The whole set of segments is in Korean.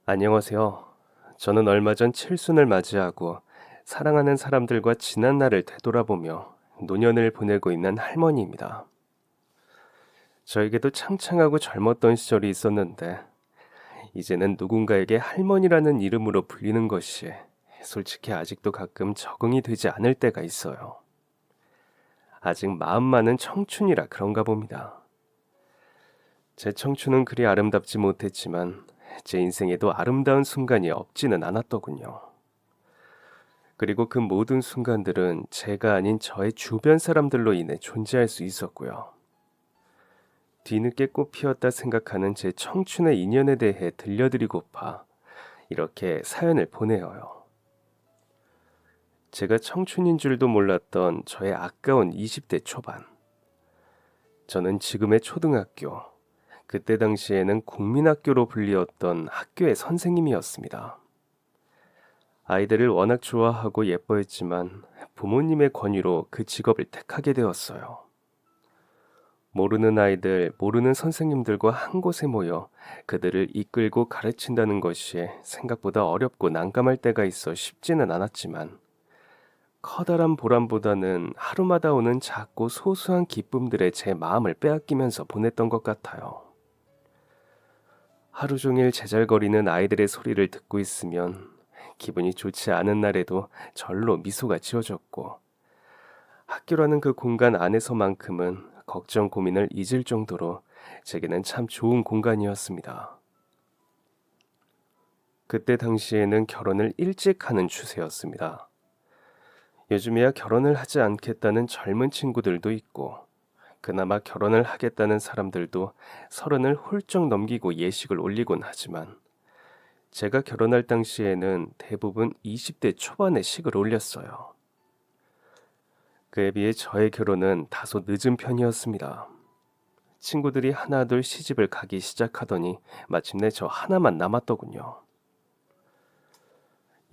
안녕하세요. 저는 얼마 전 칠순을 맞이하고 사랑하는 사람들과 지난 날을 되돌아보며 노년을 보내고 있는 할머니입니다. 저에게도 창창하고 젊었던 시절이 있었는데 이제는 누군가에게 할머니라는 이름으로 불리는 것이 솔직히 아직도 가끔 적응이 되지 않을 때가 있어요. 아직 마음만은 청춘이라 그런가 봅니다. 제 청춘은 그리 아름답지 못했지만 제 인생에도 아름다운 순간이 없지는 않았더군요. 그리고 그 모든 순간들은 제가 아닌 저의 주변 사람들로 인해 존재할 수 있었고요. 뒤늦게 꽃 피었다 생각하는 제 청춘의 인연에 대해 들려드리고파 이렇게 사연을 보내어요. 제가 청춘인 줄도 몰랐던 저의 아까운 20대 초반. 저는 지금의 초등학교, 그때 당시에는 국민학교로 불리었던 학교의 선생님이었습니다. 아이들을 워낙 좋아하고 예뻐했지만 부모님의 권유로 그 직업을 택하게 되었어요. 모르는 아이들, 모르는 선생님들과 한 곳에 모여 그들을 이끌고 가르친다는 것이 생각보다 어렵고 난감할 때가 있어 쉽지는 않았지만 커다란 보람보다는 하루마다 오는 작고 소소한 기쁨들에 제 마음을 빼앗기면서 보냈던 것 같아요. 하루 종일 제잘거리는 아이들의 소리를 듣고 있으면 기분이 좋지 않은 날에도 절로 미소가 지어졌고 학교라는 그 공간 안에서만큼은 걱정 고민을 잊을 정도로 제게는 참 좋은 공간이었습니다. 그때 당시에는 결혼을 일찍 하는 추세였습니다. 요즘에야 결혼을 하지 않겠다는 젊은 친구들도 있고 그나마 결혼을 하겠다는 사람들도 서른을 훌쩍 넘기고 예식을 올리곤 하지만 제가 결혼할 당시에는 대부분 20대 초반에 식을 올렸어요. 그에 비해 저의 결혼은 다소 늦은 편이었습니다. 친구들이 하나둘 시집을 가기 시작하더니 마침내 저 하나만 남았더군요.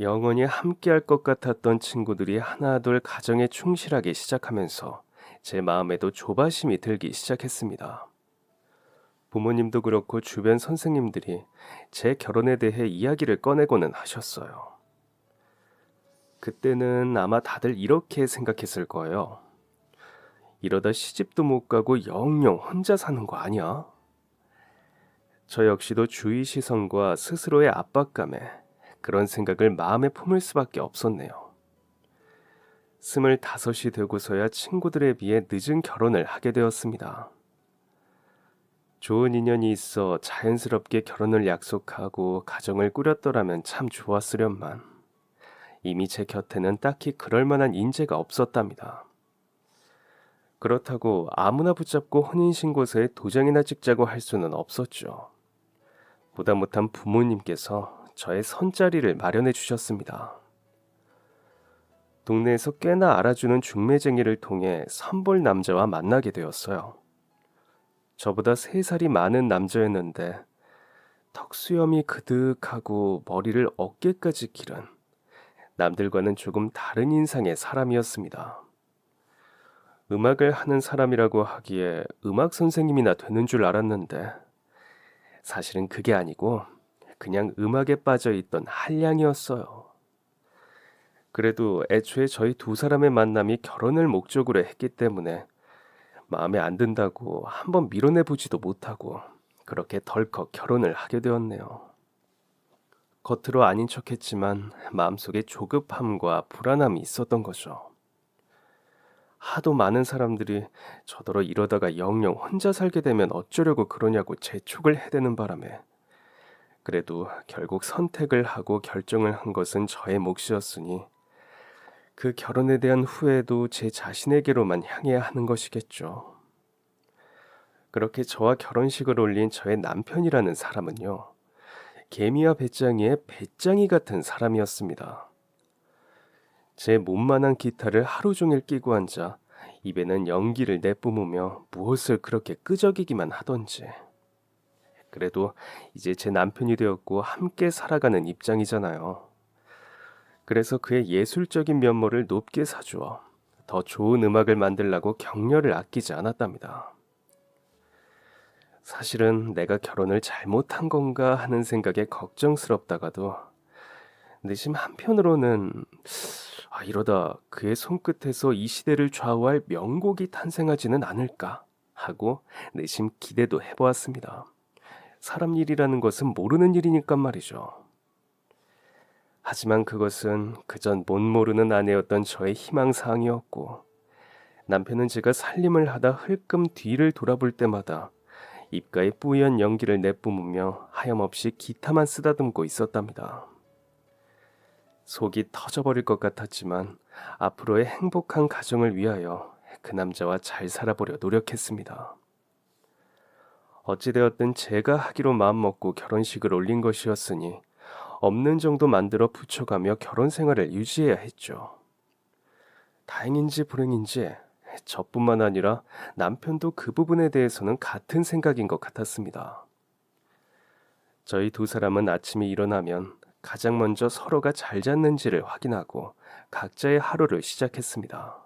영원히 함께할 것 같았던 친구들이 하나둘 가정에 충실하기 시작하면서 제 마음에도 조바심이 들기 시작했습니다. 부모님도 그렇고 주변 선생님들이 제 결혼에 대해 이야기를 꺼내고는 하셨어요. 그때는 아마 다들 이렇게 생각했을 거예요. 이러다 시집도 못 가고 영영 혼자 사는 거 아니야? 저 역시도 주위 시선과 스스로의 압박감에 그런 생각을 마음에 품을 수밖에 없었네요. 25이 되고서야 친구들에 비해 늦은 결혼을 하게 되었습니다. 좋은 인연이 있어 자연스럽게 결혼을 약속하고 가정을 꾸렸더라면 참 좋았으련만 이미 제 곁에는 딱히 그럴 만한 인재가 없었답니다. 그렇다고 아무나 붙잡고 혼인신고서에 도장이나 찍자고 할 수는 없었죠. 보다 못한 부모님께서 저의 선자리를 마련해 주셨습니다. 동네에서 꽤나 알아주는 중매쟁이를 통해 선볼 남자와 만나게 되었어요. 저보다 3살이 많은 남자였는데 턱수염이 그득하고 머리를 어깨까지 기른 남들과는 조금 다른 인상의 사람이었습니다. 음악을 하는 사람이라고 하기에 음악 선생님이나 되는 줄 알았는데 사실은 그게 아니고 그냥 음악에 빠져 있던 한량이었어요. 그래도 애초에 저희 두 사람의 만남이 결혼을 목적으로 했기 때문에 마음에 안 든다고 한번 밀어내 보지도 못하고 그렇게 덜컥 결혼을 하게 되었네요. 겉으로 아닌 척했지만 마음속에 조급함과 불안함이 있었던 거죠. 하도 많은 사람들이 저더러 이러다가 영영 혼자 살게 되면 어쩌려고 그러냐고 재촉을 해대는 바람에 그래도 결국 선택을 하고 결정을 한 것은 저의 몫이었으니 그 결혼에 대한 후회도 제 자신에게로만 향해야 하는 것이겠죠. 그렇게 저와 결혼식을 올린 저의 남편이라는 사람은요. 개미와 배짱이의 배짱이 같은 사람이었습니다. 제 몸만한 기타를 하루 종일 끼고 앉아 입에는 연기를 내뿜으며 무엇을 그렇게 끄적이기만 하던지. 그래도 이제 제 남편이 되었고 함께 살아가는 입장이잖아요. 그래서 그의 예술적인 면모를 높게 사주어 더 좋은 음악을 만들라고 격려를 아끼지 않았답니다. 사실은 내가 결혼을 잘못한 건가 하는 생각에 걱정스럽다가도 내심 한편으로는 이러다 그의 손끝에서 이 시대를 좌우할 명곡이 탄생하지는 않을까 하고 내심 기대도 해보았습니다. 사람 일이라는 것은 모르는 일이니까 말이죠. 하지만 그것은 그전 못 모르는 아내였던 저의 희망사항이었고, 남편은 제가 살림을 하다 흘끔 뒤를 돌아볼 때마다 입가에 뿌연 연기를 내뿜으며 하염없이 기타만 쓰다듬고 있었답니다. 속이 터져버릴 것 같았지만 앞으로의 행복한 가정을 위하여 그 남자와 잘 살아보려 노력했습니다. 어찌되었든 제가 하기로 마음먹고 결혼식을 올린 것이었으니 없는 정도 만들어 붙여가며 결혼 생활을 유지해야 했죠. 다행인지 불행인지 저뿐만 아니라 남편도 그 부분에 대해서는 같은 생각인 것 같았습니다. 저희 두 사람은 아침에 일어나면 가장 먼저 서로가 잘 잤는지를 확인하고 각자의 하루를 시작했습니다.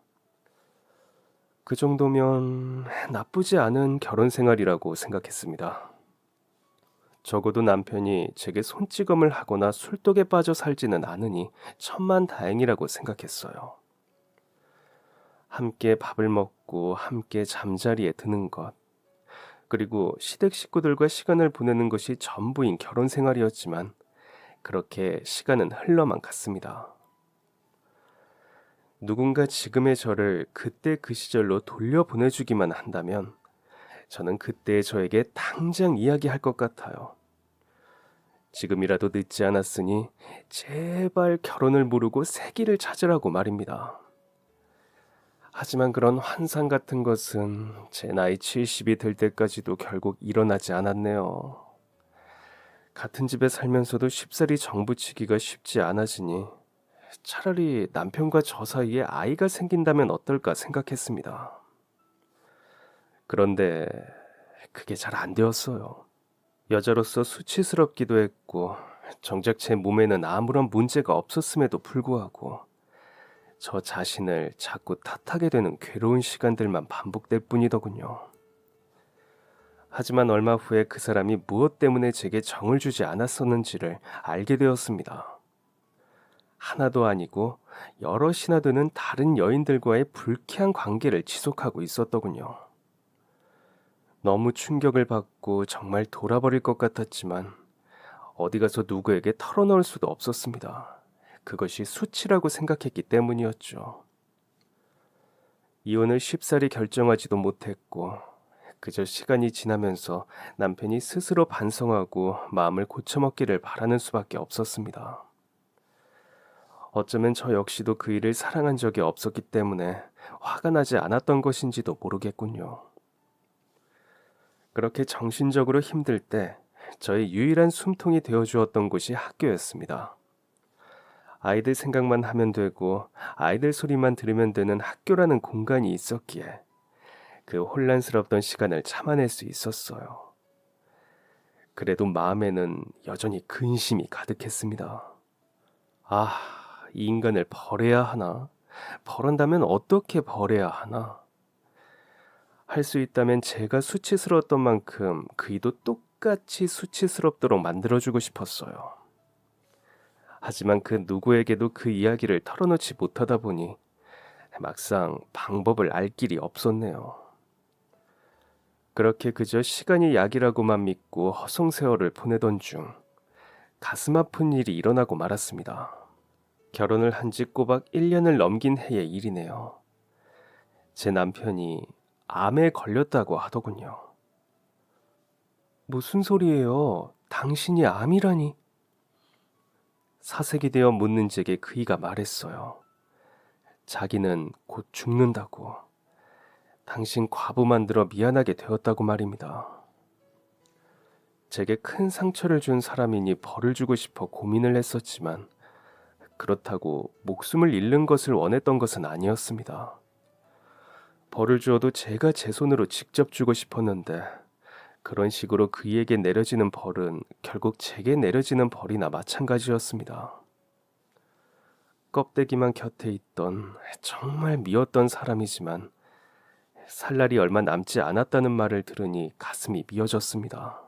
그 정도면 나쁘지 않은 결혼 생활이라고 생각했습니다. 적어도 남편이 제게 손찌검을 하거나 술독에 빠져 살지는 않으니 천만다행이라고 생각했어요. 함께 밥을 먹고 함께 잠자리에 드는 것, 그리고 시댁 식구들과 시간을 보내는 것이 전부인 결혼 생활이었지만 그렇게 시간은 흘러만 갔습니다. 누군가 지금의 저를 그때 그 시절로 돌려보내주기만 한다면 저는 그때의 저에게 당장 이야기할 것 같아요. 지금이라도 늦지 않았으니 제발 결혼을 모르고 새 길을 찾으라고 말입니다. 하지만 그런 환상 같은 것은 제 나이 70이 될 때까지도 결국 일어나지 않았네요. 같은 집에 살면서도 쉽사리 정부치기가 쉽지 않아지니 차라리 남편과 저 사이에 아이가 생긴다면 어떨까 생각했습니다. 그런데 그게 잘 안 되었어요. 여자로서 수치스럽기도 했고 정작 제 몸에는 아무런 문제가 없었음에도 불구하고 저 자신을 자꾸 탓하게 되는 괴로운 시간들만 반복될 뿐이더군요. 하지만 얼마 후에 그 사람이 무엇 때문에 제게 정을 주지 않았었는지를 알게 되었습니다. 하나도 아니고 여럿이나 되는 다른 여인들과의 불쾌한 관계를 지속하고 있었더군요. 너무 충격을 받고 정말 돌아버릴 것 같았지만 어디 가서 누구에게 털어놓을 수도 없었습니다. 그것이 수치라고 생각했기 때문이었죠. 이혼을 쉽사리 결정하지도 못했고 그저 시간이 지나면서 남편이 스스로 반성하고 마음을 고쳐먹기를 바라는 수밖에 없었습니다. 어쩌면 저 역시도 그 일을 사랑한 적이 없었기 때문에 화가 나지 않았던 것인지도 모르겠군요. 그렇게 정신적으로 힘들 때 저의 유일한 숨통이 되어주었던 곳이 학교였습니다. 아이들 생각만 하면 되고 아이들 소리만 들으면 되는 학교라는 공간이 있었기에 그 혼란스럽던 시간을 참아낼 수 있었어요. 그래도 마음에는 여전히 근심이 가득했습니다. 이 인간을 버려야 하나? 버린다면 어떻게 버려야 하나? 할 수 있다면 제가 수치스러웠던 만큼 그이도 똑같이 수치스럽도록 만들어주고 싶었어요. 하지만 그 누구에게도 그 이야기를 털어놓지 못하다 보니 막상 방법을 알 길이 없었네요. 그렇게 그저 시간이 약이라고만 믿고 허송세월을 보내던 중 가슴 아픈 일이 일어나고 말았습니다. 결혼을 한 지 꼬박 1년을 넘긴 해의 일이네요. 제 남편이 암에 걸렸다고 하더군요. 무슨 소리예요? 당신이 암이라니? 사색이 되어 묻는 제게 그이가 말했어요. 자기는 곧 죽는다고. 당신 과부 만들어 미안하게 되었다고 말입니다. 제게 큰 상처를 준 사람이니 벌을 주고 싶어 고민을 했었지만 그렇다고 목숨을 잃는 것을 원했던 것은 아니었습니다. 벌을 주어도 제가 제 손으로 직접 주고 싶었는데 그런 식으로 그에게 내려지는 벌은 결국 제게 내려지는 벌이나 마찬가지였습니다. 껍데기만 곁에 있던 정말 미웠던 사람이지만 살 날이 얼마 남지 않았다는 말을 들으니 가슴이 미어졌습니다.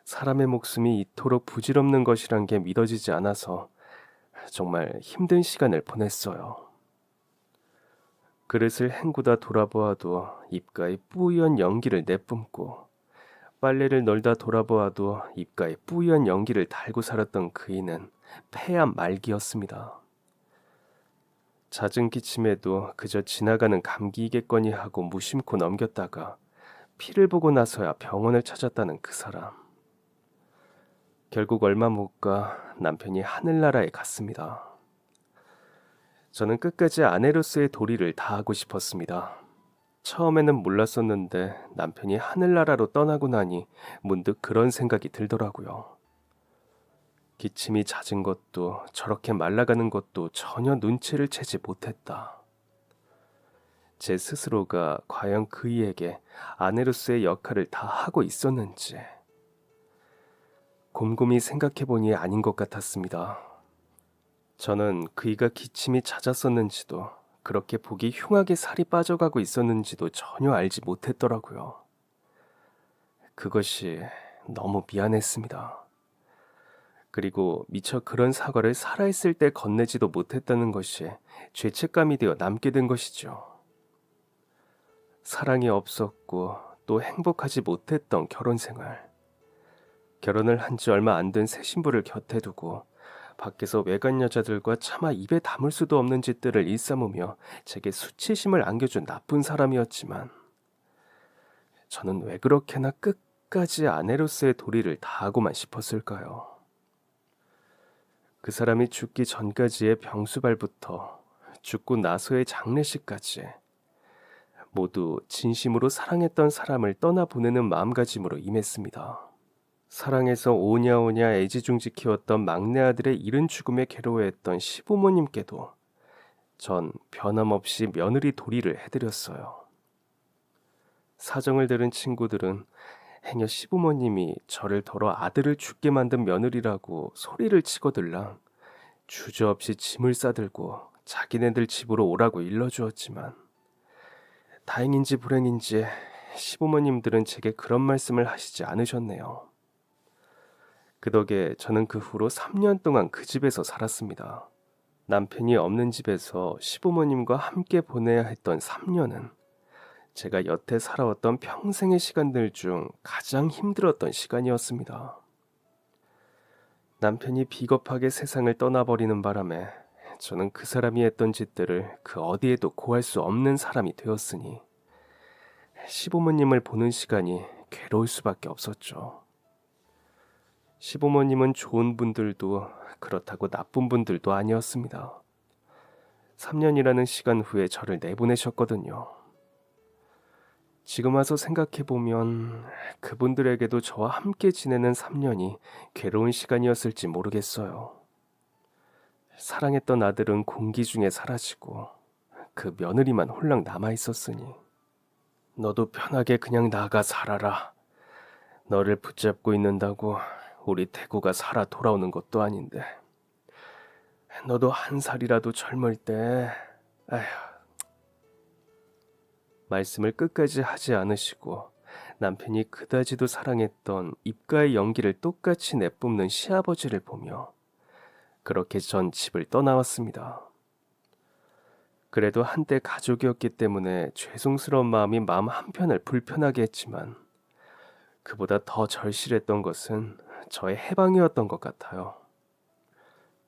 사람의 목숨이 이토록 부질없는 것이란 게 믿어지지 않아서 정말 힘든 시간을 보냈어요. 그릇을 헹구다 돌아보아도 입가에 뿌연 연기를 내뿜고 빨래를 널다 돌아보아도 입가에 뿌연 연기를 달고 살았던 그이는 폐암 말기였습니다. 잦은 기침에도 그저 지나가는 감기이겠거니 하고 무심코 넘겼다가 피를 보고 나서야 병원을 찾았다는 그 사람. 결국 얼마 못 가 남편이 하늘나라에 갔습니다. 저는 끝까지 아내로서의 도리를 다하고 싶었습니다. 처음에는 몰랐었는데 남편이 하늘나라로 떠나고 나니 문득 그런 생각이 들더라고요. 기침이 잦은 것도 저렇게 말라가는 것도 전혀 눈치를 채지 못했다. 제 스스로가 과연 그이에게 아내로서의 역할을 다 하고 있었는지 곰곰이 생각해보니 아닌 것 같았습니다. 저는 그이가 기침이 잦았었는지도 그렇게 보기 흉하게 살이 빠져가고 있었는지도 전혀 알지 못했더라고요. 그것이 너무 미안했습니다. 그리고 미처 그런 사과를 살아있을 때 건네지도 못했다는 것이 죄책감이 되어 남게 된 것이죠. 사랑이 없었고 또 행복하지 못했던 결혼 생활. 결혼을 한 지 얼마 안 된 새 신부를 곁에 두고 밖에서 외간 여자들과 차마 입에 담을 수도 없는 짓들을 일삼으며 제게 수치심을 안겨준 나쁜 사람이었지만 저는 왜 그렇게나 끝까지 아내로서의 도리를 다하고만 싶었을까요? 그 사람이 죽기 전까지의 병수발부터 죽고 나서의 장례식까지 모두 진심으로 사랑했던 사람을 떠나보내는 마음가짐으로 임했습니다. 사랑해서 오냐오냐 애지중지 키웠던 막내 아들의 이른 죽음에 괴로워했던 시부모님께도 전 변함없이 며느리 도리를 해드렸어요. 사정을 들은 친구들은 행여 시부모님이 저를 덜어 아들을 죽게 만든 며느리라고 소리를 치고들랑 주저없이 짐을 싸들고 자기네들 집으로 오라고 일러주었지만 다행인지 불행인지 시부모님들은 제게 그런 말씀을 하시지 않으셨네요. 그 덕에 저는 그 후로 3년 동안 그 집에서 살았습니다. 남편이 없는 집에서 시부모님과 함께 보내야 했던 3년은 제가 여태 살아왔던 평생의 시간들 중 가장 힘들었던 시간이었습니다. 남편이 비겁하게 세상을 떠나버리는 바람에 저는 그 사람이 했던 짓들을 그 어디에도 고할 수 없는 사람이 되었으니 시부모님을 보는 시간이 괴로울 수밖에 없었죠. 시부모님은 좋은 분들도 그렇다고 나쁜 분들도 아니었습니다. 3년이라는 시간 후에 저를 내보내셨거든요. 지금 와서 생각해보면 그분들에게도 저와 함께 지내는 3년이 괴로운 시간이었을지 모르겠어요. 사랑했던 아들은 공기 중에 사라지고 그 며느리만 홀랑 남아있었으니 너도 편하게 그냥 나가 살아라. 너를 붙잡고 있는다고 우리 태구가 살아 돌아오는 것도 아닌데 너도 한 살이라도 젊을 때 아휴. 말씀을 끝까지 하지 않으시고 남편이 그다지도 사랑했던 입가의 연기를 똑같이 내뿜는 시아버지를 보며 그렇게 전 집을 떠나왔습니다. 그래도 한때 가족이었기 때문에 죄송스러운 마음이 마음 한편을 불편하게 했지만 그보다 더 절실했던 것은 저의 해방이었던 것 같아요.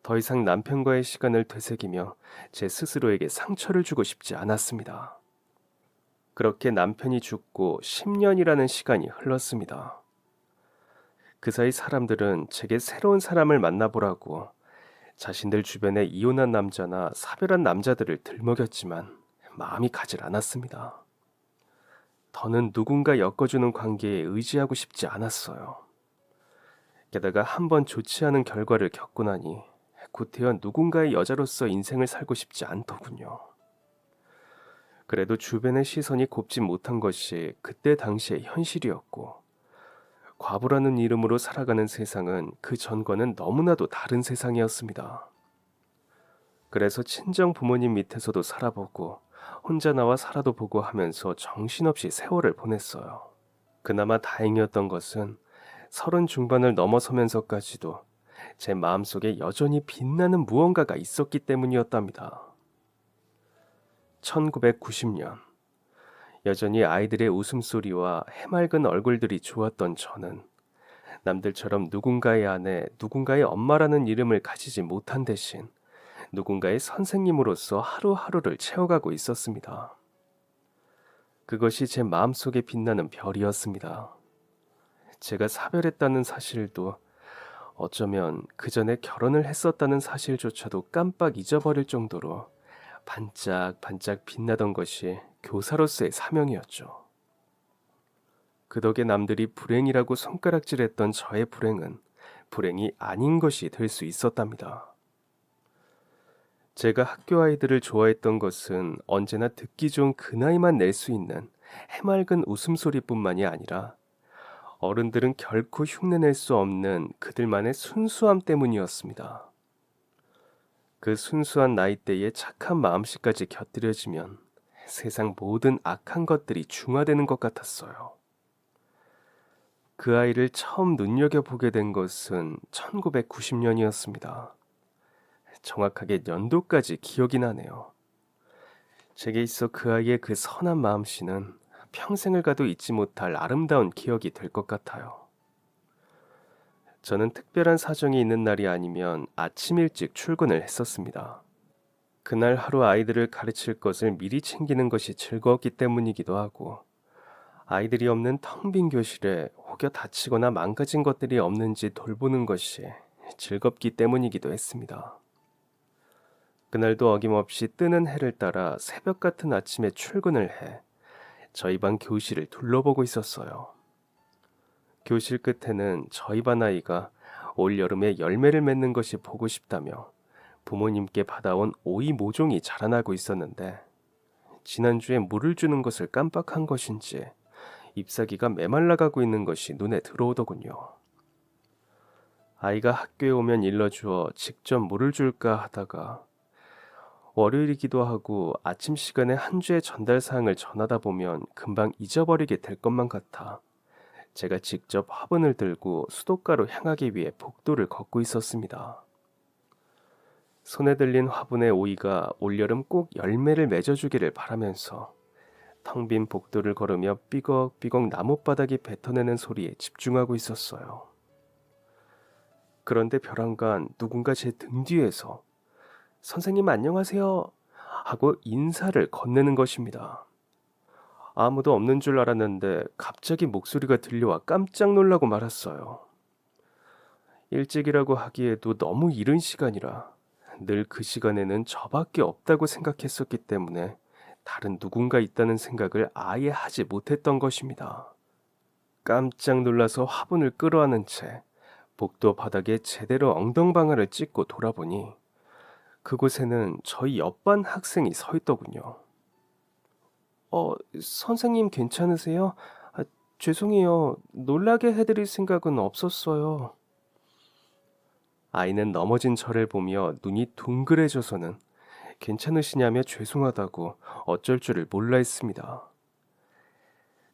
더 이상 남편과의 시간을 되새기며 제 스스로에게 상처를 주고 싶지 않았습니다. 그렇게 남편이 죽고 10년이라는 시간이 흘렀습니다. 그 사이 사람들은 제게 새로운 사람을 만나보라고 자신들 주변에 이혼한 남자나 사별한 남자들을 들먹였지만 마음이 가질 않았습니다. 더는 누군가 엮어주는 관계에 의지하고 싶지 않았어요. 게다가 한번 좋지 않은 결과를 겪고 나니 구태여 누군가의 여자로서 인생을 살고 싶지 않더군요. 그래도 주변의 시선이 곱지 못한 것이 그때 당시의 현실이었고 과부라는 이름으로 살아가는 세상은 그 전과는 너무나도 다른 세상이었습니다. 그래서 친정 부모님 밑에서도 살아보고 혼자 나와 살아도 보고 하면서 정신없이 세월을 보냈어요. 그나마 다행이었던 것은 30 중반을 넘어서면서까지도 제 마음속에 여전히 빛나는 무언가가 있었기 때문이었답니다. 1990년, 여전히 아이들의 웃음소리와 해맑은 얼굴들이 좋았던 저는 남들처럼 누군가의 아내, 누군가의 엄마라는 이름을 가지지 못한 대신 누군가의 선생님으로서 하루하루를 채워가고 있었습니다. 그것이 제 마음속에 빛나는 별이었습니다. 제가 사별했다는 사실도, 어쩌면 그 전에 결혼을 했었다는 사실조차도 깜빡 잊어버릴 정도로 반짝반짝 빛나던 것이 교사로서의 사명이었죠. 그 덕에 남들이 불행이라고 손가락질했던 저의 불행은 불행이 아닌 것이 될 수 있었답니다. 제가 학교 아이들을 좋아했던 것은 언제나 듣기 좋은 그 나이만 낼 수 있는 해맑은 웃음소리뿐만이 아니라 어른들은 결코 흉내낼 수 없는 그들만의 순수함 때문이었습니다. 그 순수한 나이대의 착한 마음씨까지 곁들여지면 세상 모든 악한 것들이 중화되는 것 같았어요. 그 아이를 처음 눈여겨보게 된 것은 1990년이었습니다. 정확하게 연도까지 기억이 나네요. 제게 있어 그 아이의 그 선한 마음씨는 평생을 가도 잊지 못할 아름다운 기억이 될 것 같아요. 저는 특별한 사정이 있는 날이 아니면 아침 일찍 출근을 했었습니다. 그날 하루 아이들을 가르칠 것을 미리 챙기는 것이 즐거웠기 때문이기도 하고, 아이들이 없는 텅 빈 교실에 혹여 다치거나 망가진 것들이 없는지 돌보는 것이 즐겁기 때문이기도 했습니다. 그날도 어김없이 뜨는 해를 따라 새벽 같은 아침에 출근을 해 저희 반 교실을 둘러보고 있었어요. 교실 끝에는 저희 반 아이가 올 여름에 열매를 맺는 것이 보고 싶다며 부모님께 받아온 오이 모종이 자라나고 있었는데, 지난주에 물을 주는 것을 깜빡한 것인지 잎사귀가 메말라가고 있는 것이 눈에 들어오더군요. 아이가 학교에 오면 일러주어 직접 물을 줄까 하다가 월요일이기도 하고 아침 시간에 한 주의 전달 사항을 전하다 보면 금방 잊어버리게 될 것만 같아 제가 직접 화분을 들고 수도가로 향하기 위해 복도를 걷고 있었습니다. 손에 들린 화분의 오이가 올여름 꼭 열매를 맺어주기를 바라면서 텅 빈 복도를 걸으며 삐걱삐걱 나뭇바닥이 뱉어내는 소리에 집중하고 있었어요. 그런데 벼랑간 누군가 제 등 뒤에서 "선생님 안녕하세요" 하고 인사를 건네는 것입니다. 아무도 없는 줄 알았는데 갑자기 목소리가 들려와 깜짝 놀라고 말았어요. 일찍이라고 하기에도 너무 이른 시간이라 늘 그 시간에는 저밖에 없다고 생각했었기 때문에 다른 누군가 있다는 생각을 아예 하지 못했던 것입니다. 깜짝 놀라서 화분을 끌어안은 채 복도 바닥에 제대로 엉덩방아를 찍고 돌아보니 그곳에는 저희 옆반 학생이 서 있더군요. 선생님 괜찮으세요? 죄송해요. 놀라게 해드릴 생각은 없었어요. 아이는 넘어진 저를 보며 눈이 둥그레져서는 괜찮으시냐며 죄송하다고 어쩔 줄을 몰라 했습니다.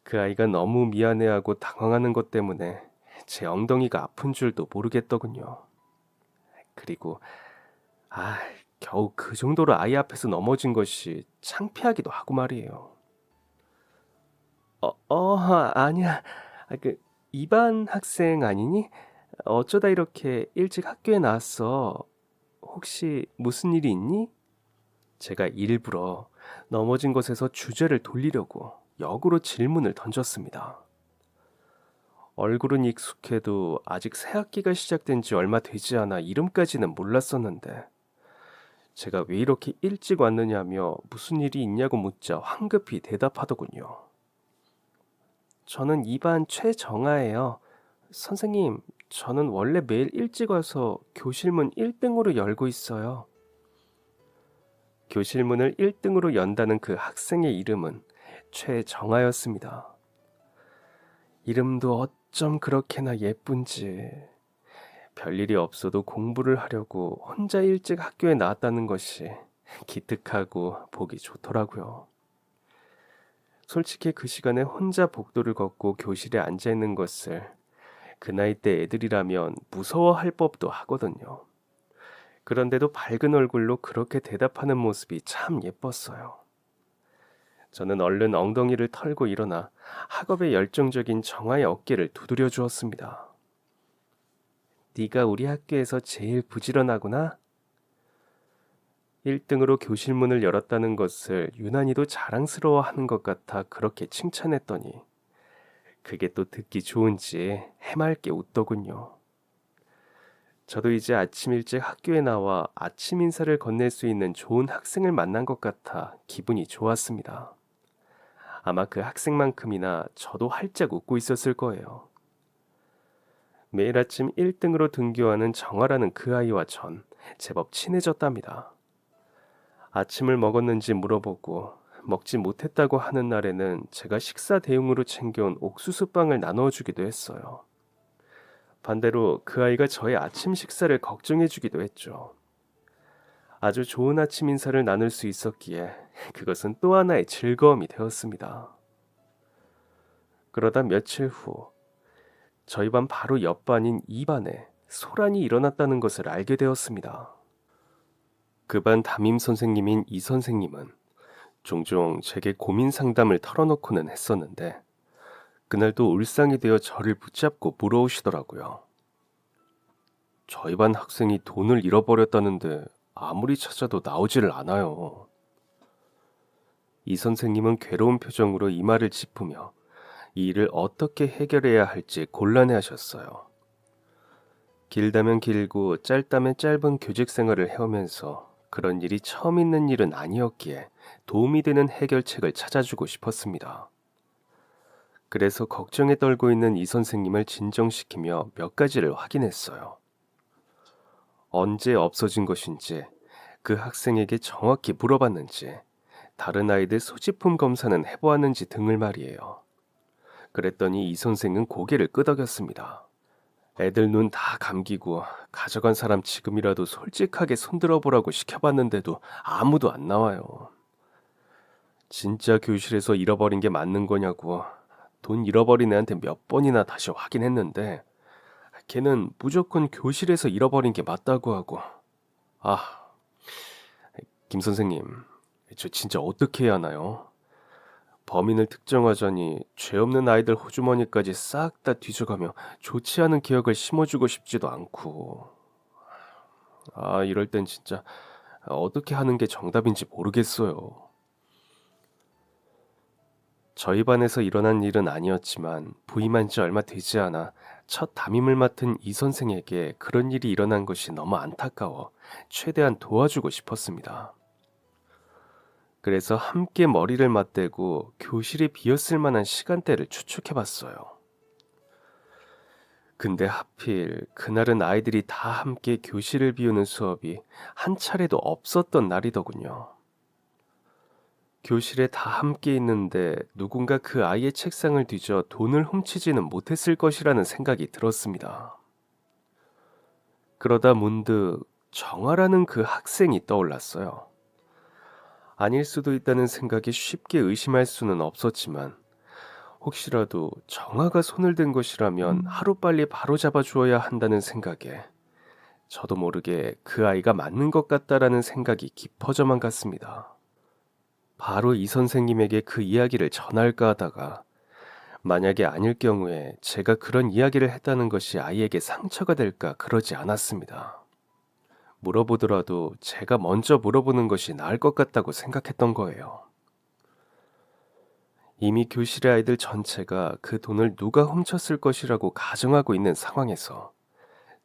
그 아이가 너무 미안해하고 당황하는 것 때문에 제 엉덩이가 아픈 줄도 모르겠더군요. 그리고 겨우 그 정도로 아이 앞에서 넘어진 것이 창피하기도 하고 말이에요. 아니야. 이반 학생 아니니? 어쩌다 이렇게 일찍 학교에 나왔어. 혹시 무슨 일이 있니? 제가 일부러 넘어진 곳에서 주제를 돌리려고 역으로 질문을 던졌습니다. 얼굴은 익숙해도 아직 새 학기가 시작된 지 얼마 되지 않아 이름까지는 몰랐었는데, 제가 왜 이렇게 일찍 왔느냐며 무슨 일이 있냐고 묻자 황급히 대답하더군요. 저는 2반 최정아예요. 선생님, 저는 원래 매일 일찍 와서 교실문 1등으로 열고 있어요. 교실문을 1등으로 연다는 그 학생의 이름은 최정아였습니다. 이름도 어쩜 그렇게나 예쁜지. 별일이 없어도 공부를 하려고 혼자 일찍 학교에 나왔다는 것이 기특하고 보기 좋더라고요. 솔직히 그 시간에 혼자 복도를 걷고 교실에 앉아 있는 것을 그 나이 때 애들이라면 무서워할 법도 하거든요. 그런데도 밝은 얼굴로 그렇게 대답하는 모습이 참 예뻤어요. 저는 얼른 엉덩이를 털고 일어나 학업에 열정적인 정아의 어깨를 두드려 주었습니다. 네가 우리 학교에서 제일 부지런하구나. 1등으로 교실 문을 열었다는 것을 유난히도 자랑스러워하는 것 같아 그렇게 칭찬했더니 그게 또 듣기 좋은지 해맑게 웃더군요. 저도 이제 아침 일찍 학교에 나와 아침 인사를 건넬 수 있는 좋은 학생을 만난 것 같아 기분이 좋았습니다. 아마 그 학생만큼이나 저도 활짝 웃고 있었을 거예요. 매일 아침 1등으로 등교하는 정아라는 그 아이와 전 제법 친해졌답니다. 아침을 먹었는지 물어보고 먹지 못했다고 하는 날에는 제가 식사 대용으로 챙겨온 옥수수빵을 나누어 주기도 했어요. 반대로 그 아이가 저의 아침 식사를 걱정해 주기도 했죠. 아주 좋은 아침 인사를 나눌 수 있었기에 그것은 또 하나의 즐거움이 되었습니다. 그러다 며칠 후 저희 반 바로 옆반인 2반에 소란이 일어났다는 것을 알게 되었습니다. 그 반 담임 선생님인 이 선생님은 종종 제게 고민 상담을 털어놓고는 했었는데 그날도 울상이 되어 저를 붙잡고 물어오시더라고요. 저희 반 학생이 돈을 잃어버렸다는데 아무리 찾아도 나오지를 않아요. 이 선생님은 괴로운 표정으로 이마를 짚으며 이 일을 어떻게 해결해야 할지 곤란해하셨어요. 길다면 길고 짧다면 짧은 교직 생활을 해오면서 그런 일이 처음 있는 일은 아니었기에 도움이 되는 해결책을 찾아주고 싶었습니다. 그래서 걱정에 떨고 있는 이 선생님을 진정시키며 몇 가지를 확인했어요. 언제 없어진 것인지, 그 학생에게 정확히 물어봤는지, 다른 아이들 소지품 검사는 해보았는지 등을 말이에요. 그랬더니 이 선생은 고개를 끄덕였습니다. 애들 눈 다 감기고 가져간 사람 지금이라도 솔직하게 손들어 보라고 시켜봤는데도 아무도 안 나와요. 진짜 교실에서 잃어버린 게 맞는 거냐고 돈 잃어버린 애한테 몇 번이나 다시 확인했는데 걔는 무조건 교실에서 잃어버린 게 맞다고 하고. 아, 김 선생님, 저 진짜 어떻게 해야 하나요? 범인을 특정하자니 죄 없는 아이들 호주머니까지 싹 다 뒤져가며 좋지 않은 기억을 심어주고 싶지도 않고. 이럴 땐 진짜 어떻게 하는 게 정답인지 모르겠어요. 저희 반에서 일어난 일은 아니었지만 부임한 지 얼마 되지 않아 첫 담임을 맡은 이 선생에게 그런 일이 일어난 것이 너무 안타까워 최대한 도와주고 싶었습니다. 그래서 함께 머리를 맞대고 교실이 비었을 만한 시간대를 추측해봤어요. 근데 하필 그날은 아이들이 다 함께 교실을 비우는 수업이 한 차례도 없었던 날이더군요. 교실에 다 함께 있는데 누군가 그 아이의 책상을 뒤져 돈을 훔치지는 못했을 것이라는 생각이 들었습니다. 그러다 문득 정아라는 그 학생이 떠올랐어요. 아닐 수도 있다는 생각에 쉽게 의심할 수는 없었지만 혹시라도 정아가 손을 댄 것이라면 하루빨리 바로잡아 주어야 한다는 생각에 저도 모르게 그 아이가 맞는 것 같다라는 생각이 깊어져만 갔습니다. 바로 이 선생님에게 그 이야기를 전할까 하다가 만약에 아닐 경우에 제가 그런 이야기를 했다는 것이 아이에게 상처가 될까 그러지 않았습니다. 물어보더라도 제가 먼저 물어보는 것이 나을 것 같다고 생각했던 거예요. 이미 교실의 아이들 전체가 그 돈을 누가 훔쳤을 것이라고 가정하고 있는 상황에서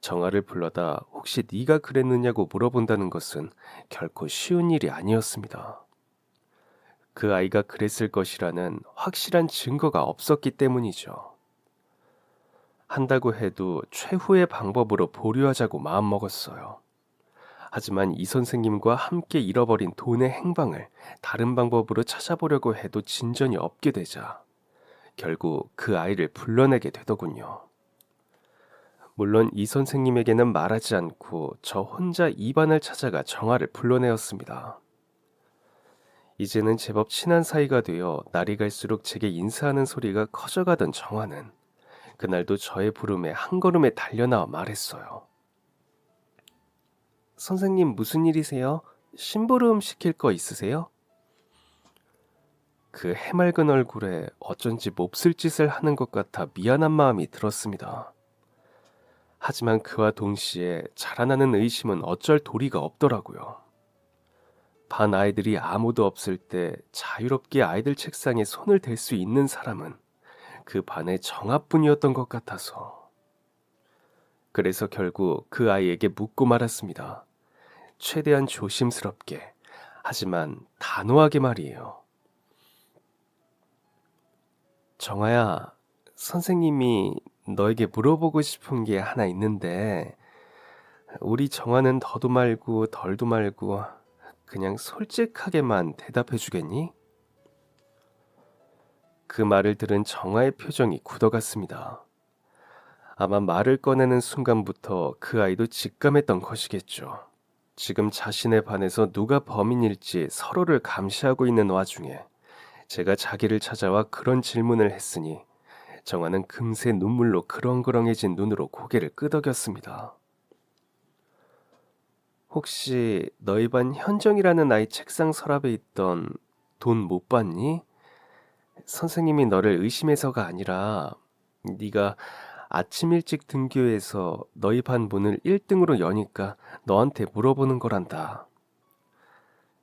정아를 불러다 혹시 네가 그랬느냐고 물어본다는 것은 결코 쉬운 일이 아니었습니다. 그 아이가 그랬을 것이라는 확실한 증거가 없었기 때문이죠. 한다고 해도 최후의 방법으로 보류하자고 마음먹었어요. 하지만 이 선생님과 함께 잃어버린 돈의 행방을 다른 방법으로 찾아보려고 해도 진전이 없게 되자 결국 그 아이를 불러내게 되더군요. 물론 이 선생님에게는 말하지 않고 저 혼자 이 반을 찾아가 정아를 불러내었습니다. 이제는 제법 친한 사이가 되어 날이 갈수록 제게 인사하는 소리가 커져가던 정화는 그날도 저의 부름에 한 걸음에 달려나와 말했어요. 선생님 무슨 일이세요? 심부름 시킬 거 있으세요? 그 해맑은 얼굴에 어쩐지 몹쓸 짓을 하는 것 같아 미안한 마음이 들었습니다. 하지만 그와 동시에 자라나는 의심은 어쩔 도리가 없더라고요. 반 아이들이 아무도 없을 때 자유롭게 아이들 책상에 손을 댈 수 있는 사람은 그 반의 정아뿐이었던 것 같아서. 그래서 결국 그 아이에게 묻고 말았습니다. 최대한 조심스럽게, 하지만 단호하게 말이에요. 정아야, 선생님이 너에게 물어보고 싶은 게 하나 있는데, 우리 정아는 더도 말고 덜도 말고 그냥 솔직하게만 대답해 주겠니? 그 말을 들은 정아의 표정이 굳어갔습니다. 아마 말을 꺼내는 순간부터 그 아이도 직감했던 것이겠죠. 지금 자신의 반에서 누가 범인일지 서로를 감시하고 있는 와중에 제가 자기를 찾아와 그런 질문을 했으니 정아는 금세 눈물로 그렁그렁해진 눈으로 고개를 끄덕였습니다. 혹시 너희 반 현정이라는 아이 책상 서랍에 있던 돈 못 봤니? 선생님이 너를 의심해서가 아니라 네가 아침 일찍 등교해서 너희 반 문을 1등으로 여니까 너한테 물어보는 거란다.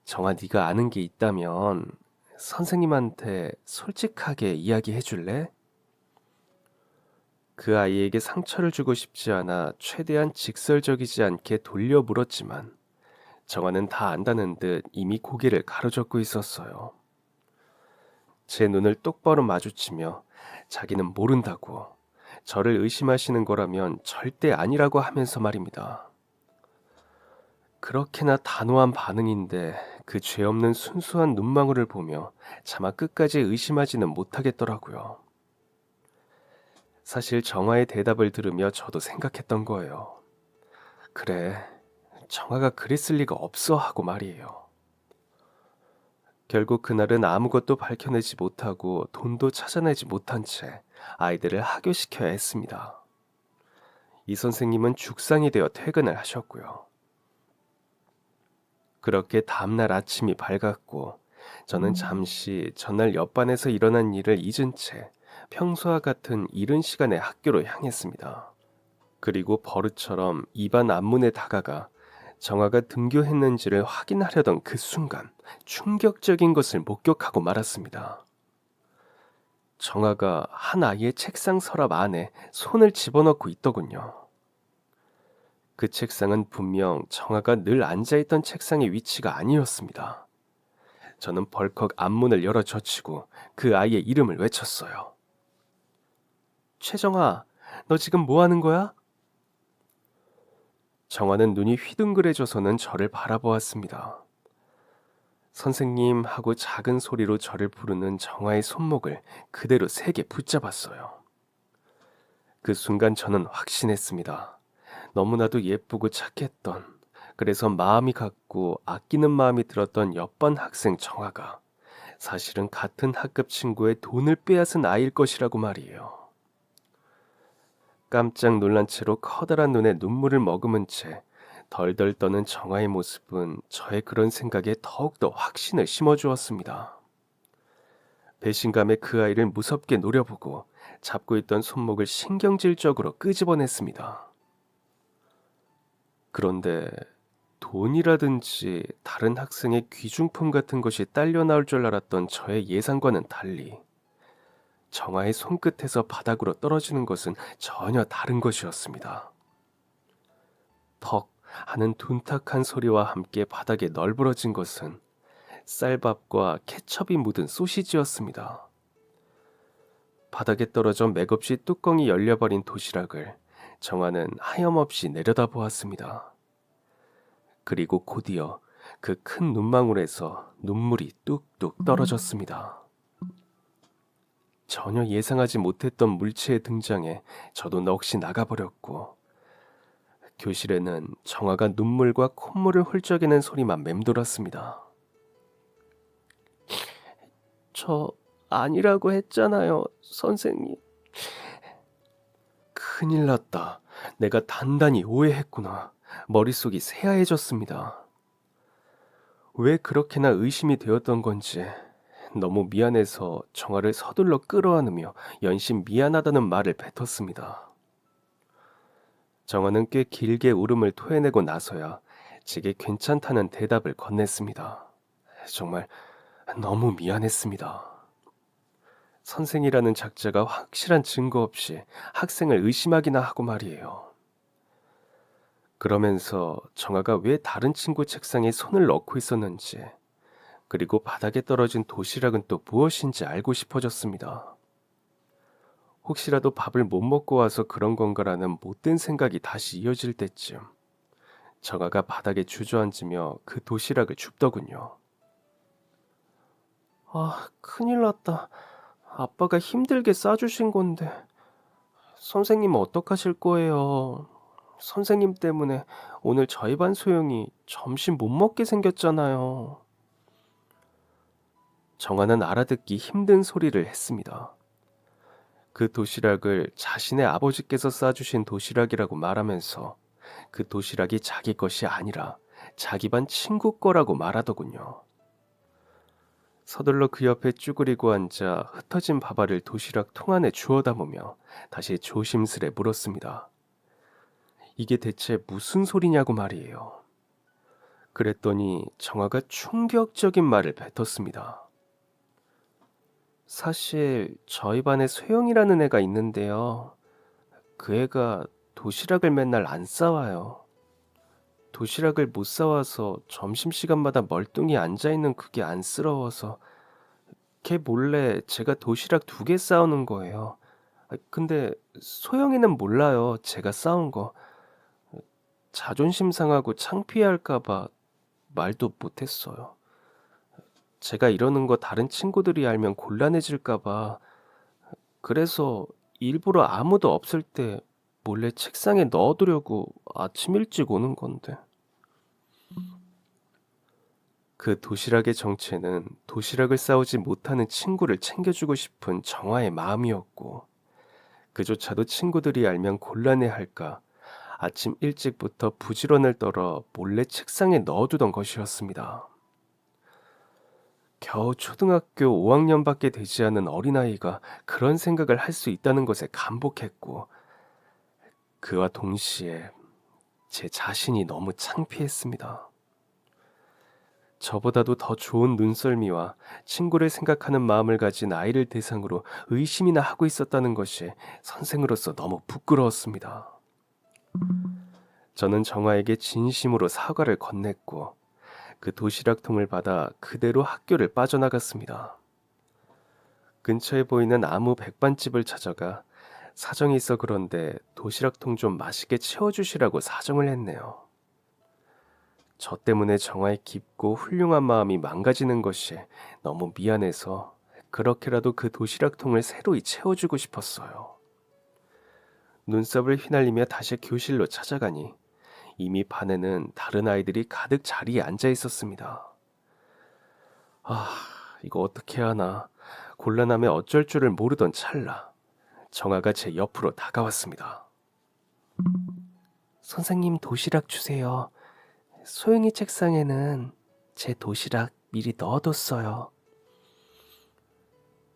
정아, 네가 아는 게 있다면 선생님한테 솔직하게 이야기해 줄래? 그 아이에게 상처를 주고 싶지 않아 최대한 직설적이지 않게 돌려 물었지만 정아는 다 안다는 듯 이미 고개를 가로젓고 있었어요. 제 눈을 똑바로 마주치며 자기는 모른다고, 저를 의심하시는 거라면 절대 아니라고 하면서 말입니다. 그렇게나 단호한 반응인데 그 죄 없는 순수한 눈망울을 보며 차마 끝까지 의심하지는 못하겠더라고요. 사실 정화의 대답을 들으며 저도 생각했던 거예요. 그래, 정화가 그랬을 리가 없어 하고 말이에요. 결국 그날은 아무것도 밝혀내지 못하고 돈도 찾아내지 못한 채 아이들을 하교시켜야 했습니다. 이 선생님은 죽상이 되어 퇴근을 하셨고요. 그렇게 다음날 아침이 밝았고 저는 잠시 전날 옆반에서 일어난 일을 잊은 채 평소와 같은 이른 시간에 학교로 향했습니다. 그리고 버릇처럼 입안 앞문에 다가가 정아가 등교했는지를 확인하려던 그 순간 충격적인 것을 목격하고 말았습니다. 정아가 한 아이의 책상 서랍 안에 손을 집어넣고 있더군요. 그 책상은 분명 정아가 늘 앉아있던 책상의 위치가 아니었습니다. 저는 벌컥 앞문을 열어 젖히고 그 아이의 이름을 외쳤어요. 최정아, 너 지금 뭐 하는 거야? 정아는 눈이 휘둥그레져서는 저를 바라보았습니다. 선생님 하고 작은 소리로 저를 부르는 정아의 손목을 그대로 세게 붙잡았어요. 그 순간 저는 확신했습니다. 너무나도 예쁘고 착했던, 그래서 마음이 같고 아끼는 마음이 들었던 옆반 학생 정아가 사실은 같은 학급 친구의 돈을 빼앗은 아이일 것이라고 말이에요. 깜짝 놀란 채로 커다란 눈에 눈물을 머금은 채 덜덜 떠는 정아의 모습은 저의 그런 생각에 더욱더 확신을 심어주었습니다. 배신감에 그 아이를 무섭게 노려보고 잡고 있던 손목을 신경질적으로 끄집어냈습니다. 그런데 돈이라든지 다른 학생의 귀중품 같은 것이 딸려 나올 줄 알았던 저의 예상과는 달리 정아의 손끝에서 바닥으로 떨어지는 것은 전혀 다른 것이었습니다. 턱 하는 둔탁한 소리와 함께 바닥에 널브러진 것은 쌀밥과 케첩이 묻은 소시지였습니다. 바닥에 떨어져 맥없이 뚜껑이 열려버린 도시락을 정아는 하염없이 내려다보았습니다. 그리고 곧이어 그 큰 눈망울에서 눈물이 뚝뚝 떨어졌습니다. 전혀 예상하지 못했던 물체의 등장에 저도 넋이 나가버렸고 교실에는 정아가 눈물과 콧물을 훌쩍이는 소리만 맴돌았습니다. 저 아니라고 했잖아요, 선생님. 큰일 났다. 내가 단단히 오해했구나. 머릿속이 새하얘졌습니다. 왜 그렇게나 의심이 되었던 건지 너무 미안해서 정아를 서둘러 끌어안으며 연신 미안하다는 말을 뱉었습니다. 정아는 꽤 길게 울음을 토해내고 나서야 제게 괜찮다는 대답을 건넸습니다. 정말 너무 미안했습니다. 선생이라는 작자가 확실한 증거 없이 학생을 의심하기나 하고 말이에요. 그러면서 정아가 왜 다른 친구 책상에 손을 넣고 있었는지, 그리고 바닥에 떨어진 도시락은 또 무엇인지 알고 싶어졌습니다. 혹시라도 밥을 못 먹고 와서 그런 건가라는 못된 생각이 다시 이어질 때쯤 정아가 바닥에 주저앉으며 그 도시락을 줍더군요. 아, 큰일 났다. 아빠가 힘들게 싸주신 건데 선생님은 어떡하실 거예요? 선생님 때문에 오늘 저희 반 소영이 점심 못 먹게 생겼잖아요. 정아는 알아듣기 힘든 소리를 했습니다. 그 도시락을 자신의 아버지께서 싸주신 도시락이라고 말하면서 그 도시락이 자기 것이 아니라 자기 반 친구 거라고 말하더군요. 서둘러 그 옆에 쭈그리고 앉아 흩어진 밥알을 도시락 통 안에 주워 담으며 다시 조심스레 물었습니다. 이게 대체 무슨 소리냐고 말이에요. 그랬더니 정아가 충격적인 말을 뱉었습니다. 사실 저희 반에 소영이라는 애가 있는데요. 그 애가 도시락을 맨날 안 싸와요. 도시락을 못 싸와서 점심시간마다 멀뚱히 앉아있는 그게 안쓰러워서 걔 몰래 제가 도시락 2개 싸우는 거예요. 근데 소영이는 몰라요. 제가 싸운 거. 자존심 상하고 창피할까 봐 말도 못했어요. 제가 이러는 거 다른 친구들이 알면 곤란해질까 봐. 그래서 일부러 아무도 없을 때 몰래 책상에 넣어두려고 아침 일찍 오는 건데. 그 도시락의 정체는 도시락을 싸우지 못하는 친구를 챙겨주고 싶은 정화의 마음이었고, 그조차도 친구들이 알면 곤란해할까 아침 일찍부터 부지런을 떨어 몰래 책상에 넣어두던 것이었습니다. 겨우 초등학교 5학년밖에 되지 않은 어린아이가 그런 생각을 할 수 있다는 것에 감복했고, 그와 동시에 제 자신이 너무 창피했습니다. 저보다도 더 좋은 눈썰미와 친구를 생각하는 마음을 가진 아이를 대상으로 의심이나 하고 있었다는 것이 선생으로서 너무 부끄러웠습니다. 저는 정아에게 진심으로 사과를 건넸고 그 도시락통을 받아 그대로 학교를 빠져나갔습니다. 근처에 보이는 나무 백반집을 찾아가 사정이 있어 그런데 도시락통 좀 맛있게 채워주시라고 사정을 했네요. 저 때문에 정아의 깊고 훌륭한 마음이 망가지는 것이 너무 미안해서 그렇게라도 그 도시락통을 새로이 채워주고 싶었어요. 눈썹을 휘날리며 다시 교실로 찾아가니 이미 반에는 다른 아이들이 가득 자리에 앉아 있었습니다. 아, 이거 어떻게 하나. 곤란함에 어쩔 줄을 모르던 찰나 정아가 제 옆으로 다가왔습니다. 선생님 도시락 주세요. 소영이 책상에는 제 도시락 미리 넣어뒀어요.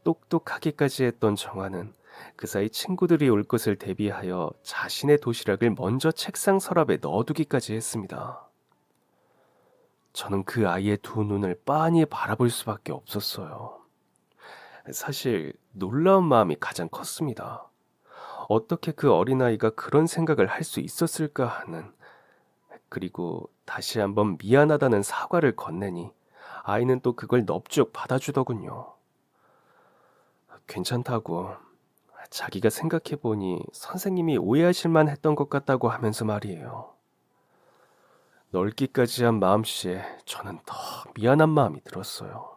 똑똑하기까지 했던 정아는 그 사이 친구들이 올 것을 대비하여 자신의 도시락을 먼저 책상 서랍에 넣어두기까지 했습니다. 저는 그 아이의 두 눈을 빤히 바라볼 수밖에 없었어요. 사실 놀라운 마음이 가장 컸습니다. 어떻게 그 어린아이가 그런 생각을 할 수 있었을까 하는, 그리고 다시 한번 미안하다는 사과를 건네니 아이는 또 그걸 넙죽 받아주더군요. 괜찮다고, 자기가 생각해보니 선생님이 오해하실 만했던 것 같다고 하면서 말이에요. 넓기까지 한 마음씨에 저는 더 미안한 마음이 들었어요.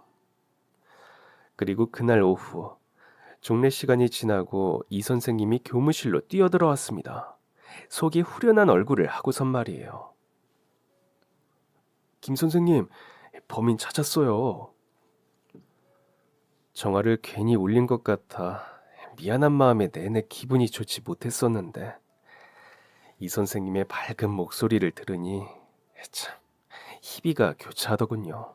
그리고 그날 오후 종례 시간이 지나고 이 선생님이 교무실로 뛰어들어왔습니다. 속이 후련한 얼굴을 하고선 말이에요. 김 선생님, 범인 찾았어요. 정화를 괜히 올린 것 같아 미안한 마음에 내내 기분이 좋지 못했었는데 이 선생님의 밝은 목소리를 들으니 참 희비가 교차하더군요.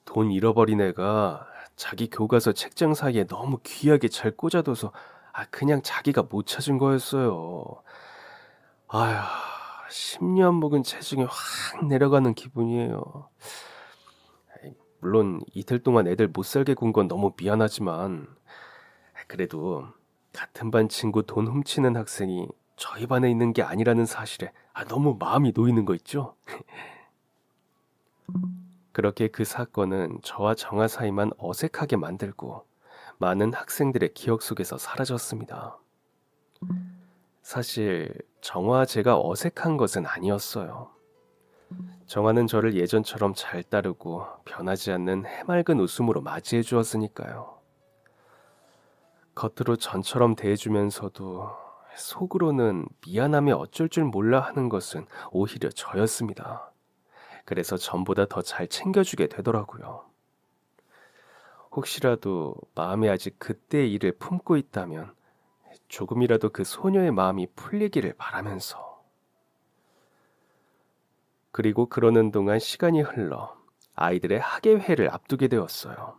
돈 잃어버린 애가 자기 교과서 책장 사이에 너무 귀하게 잘 꽂아둬서 그냥 자기가 못 찾은 거였어요. 아휴, 10년 묵은 체중이 확 내려가는 기분이에요. 물론 이틀 동안 애들 못 살게 군 건 너무 미안하지만 그래도 같은 반 친구 돈 훔치는 학생이 저희 반에 있는 게 아니라는 사실에 너무 마음이 놓이는 거 있죠? 그렇게 그 사건은 저와 정아 사이만 어색하게 만들고 많은 학생들의 기억 속에서 사라졌습니다. 사실 정아와 제가 어색한 것은 아니었어요. 정아는 저를 예전처럼 잘 따르고 변하지 않는 해맑은 웃음으로 맞이해 주었으니까요. 겉으로 전처럼 대해주면서도 속으로는 미안함에 어쩔 줄 몰라 하는 것은 오히려 저였습니다. 그래서 전보다 더 잘 챙겨주게 되더라고요. 혹시라도 마음에 아직 그때의 일을 품고 있다면 조금이라도 그 소녀의 마음이 풀리기를 바라면서. 그리고 그러는 동안 시간이 흘러 아이들의 학예회를 앞두게 되었어요.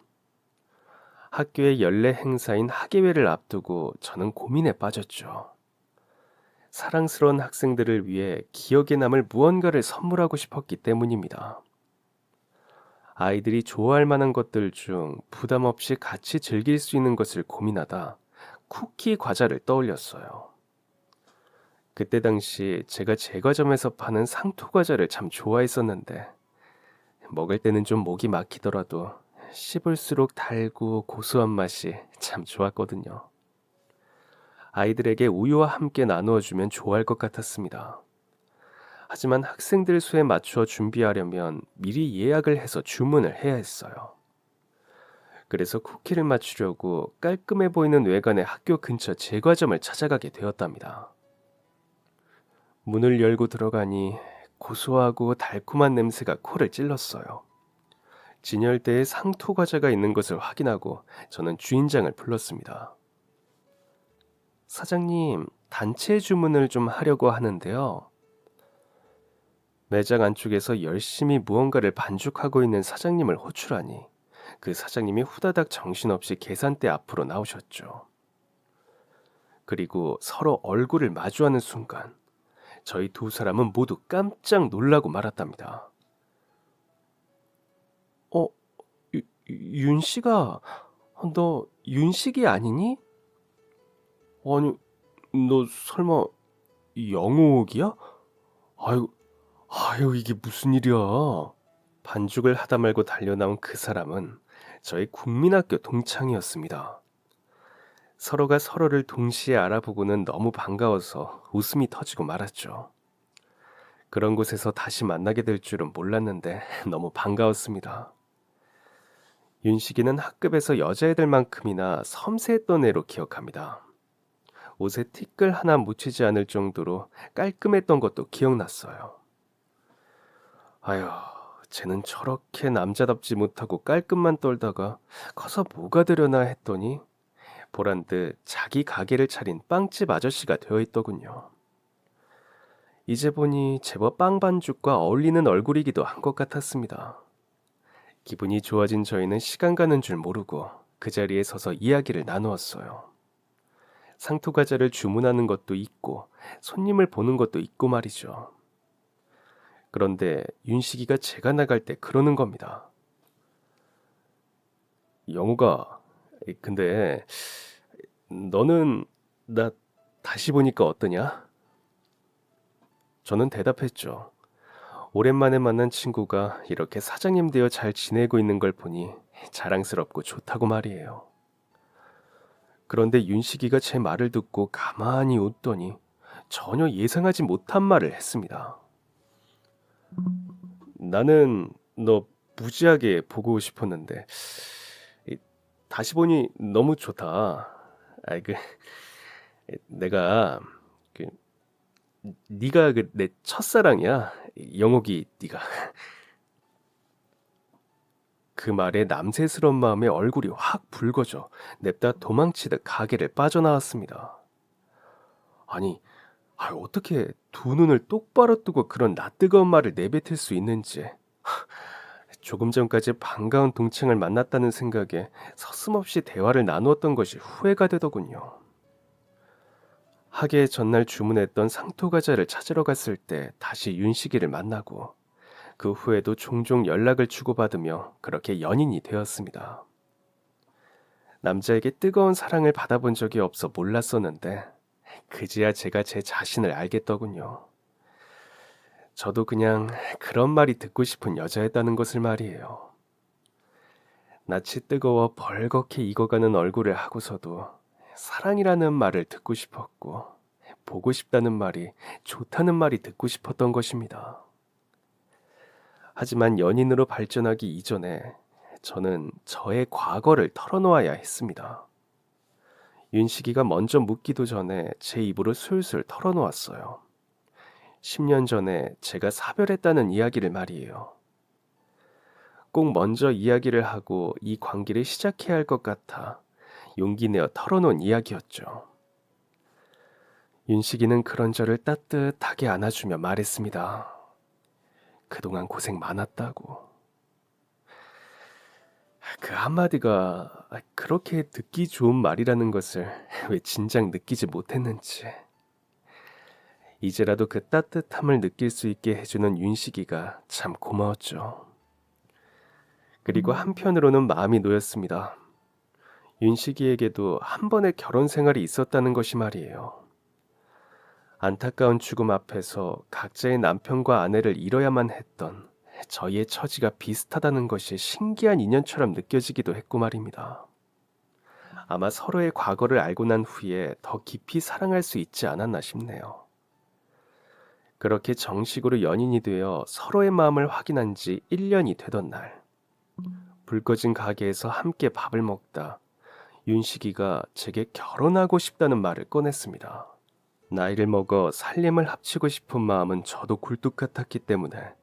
학교의 연례 행사인 학예회를 앞두고 저는 고민에 빠졌죠. 사랑스러운 학생들을 위해 기억에 남을 무언가를 선물하고 싶었기 때문입니다. 아이들이 좋아할 만한 것들 중 부담 없이 같이 즐길 수 있는 것을 고민하다 쿠키 과자를 떠올렸어요. 그때 당시 제가 제과점에서 파는 상토 과자를 참 좋아했었는데 먹을 때는 좀 목이 막히더라도 씹을수록 달고 고소한 맛이 참 좋았거든요. 아이들에게 우유와 함께 나누어 주면 좋아할 것 같았습니다. 하지만 학생들 수에 맞추어 준비하려면 미리 예약을 해서 주문을 해야 했어요. 그래서 쿠키를 맞추려고 깔끔해 보이는 외관의 학교 근처 제과점을 찾아가게 되었답니다. 문을 열고 들어가니 고소하고 달콤한 냄새가 코를 찔렀어요. 진열대에 상토 과자가 있는 것을 확인하고 저는 주인장을 불렀습니다. 사장님, 단체 주문을 좀 하려고 하는데요. 매장 안쪽에서 열심히 무언가를 반죽하고 있는 사장님을 호출하니 그 사장님이 후다닥 정신없이 계산대 앞으로 나오셨죠. 그리고 서로 얼굴을 마주하는 순간 저희 두 사람은 모두 깜짝 놀라고 말았답니다. 어, 윤씨가 너 윤식이 아니니? 아니, 너 설마 영옥이야? 아유, 이게 무슨 일이야? 반죽을 하다 말고 달려나온 그 사람은 저희 국민학교 동창이었습니다. 서로가 서로를 동시에 알아보고는 너무 반가워서 웃음이 터지고 말았죠. 그런 곳에서 다시 만나게 될 줄은 몰랐는데 너무 반가웠습니다. 윤식이는 학급에서 여자애들만큼이나 섬세했던 애로 기억합니다. 옷에 티끌 하나 묻히지 않을 정도로 깔끔했던 것도 기억났어요. 아휴, 쟤는 저렇게 남자답지 못하고 깔끔만 떨다가 커서 뭐가 되려나 했더니 보란듯 자기 가게를 차린 빵집 아저씨가 되어 있더군요. 이제 보니 제법 빵 반죽과 어울리는 얼굴이기도 한 것 같았습니다. 기분이 좋아진 저희는 시간 가는 줄 모르고 그 자리에 서서 이야기를 나누었어요. 상토 과자를 주문하는 것도 있고 손님을 보는 것도 있고 말이죠. 그런데 윤식이가 제가 나갈 때 그러는 겁니다. 영우가, 근데 너는 나 다시 보니까 어떠냐? 저는 대답했죠. 오랜만에 만난 친구가 이렇게 사장님 되어 잘 지내고 있는 걸 보니 자랑스럽고 좋다고 말이에요. 그런데 윤식이가 제 말을 듣고 가만히 웃더니 전혀 예상하지 못한 말을 했습니다. 나는 너 무지하게 보고 싶었는데 다시 보니 너무 좋다. 내가 그 네가 내 첫사랑이야. 영옥이 네가. 그 말에 남세스러운 마음에 얼굴이 확 붉어져 냅다 도망치듯 가게를 빠져나왔습니다. 아니, 어떻게 두 눈을 똑바로 뜨고 그런 낯뜨거운 말을 내뱉을 수 있는지. 조금 전까지 반가운 동창을 만났다는 생각에 서슴없이 대화를 나누었던 것이 후회가 되더군요. 하계 전날 주문했던 상토과자를 찾으러 갔을 때 다시 윤식이를 만나고 그 후에도 종종 연락을 주고받으며 그렇게 연인이 되었습니다. 남자에게 뜨거운 사랑을 받아본 적이 없어 몰랐었는데 그제야 제가 제 자신을 알겠더군요. 저도 그냥 그런 말이 듣고 싶은 여자였다는 것을 말이에요. 낯이 뜨거워 벌겋게 익어가는 얼굴을 하고서도 사랑이라는 말을 듣고 싶었고 보고 싶다는 말이 좋다는 말이 듣고 싶었던 것입니다. 하지만 연인으로 발전하기 이전에 저는 저의 과거를 털어놓아야 했습니다. 윤식이가 먼저 묻기도 전에 제 입으로 술술 털어놓았어요. 10년 전에 제가 사별했다는 이야기를 말이에요. 꼭 먼저 이야기를 하고 이 관계를 시작해야 할 것 같아 용기 내어 털어놓은 이야기였죠. 윤식이는 그런 저를 따뜻하게 안아주며 말했습니다. 그동안 고생 많았다고. 그 한마디가 그렇게 듣기 좋은 말이라는 것을 왜 진작 느끼지 못했는지. 이제라도 그 따뜻함을 느낄 수 있게 해주는 윤식이가 참 고마웠죠. 그리고 한편으로는 마음이 놓였습니다. 윤식이에게도 한 번의 결혼 생활이 있었다는 것이 말이에요. 안타까운 죽음 앞에서 각자의 남편과 아내를 잃어야만 했던 저희의 처지가 비슷하다는 것이 신기한 인연처럼 느껴지기도 했고 말입니다. 아마 서로의 과거를 알고 난 후에 더 깊이 사랑할 수 있지 않았나 싶네요. 그렇게 정식으로 연인이 되어 서로의 마음을 확인한 지 1년이 되던 날, 불 꺼진 가게에서 함께 밥을 먹다 윤식이가 제게 결혼하고 싶다는 말을 꺼냈습니다. 나이를 먹어 살림을 합치고 싶은 마음은 저도 굴뚝 같았기 때문에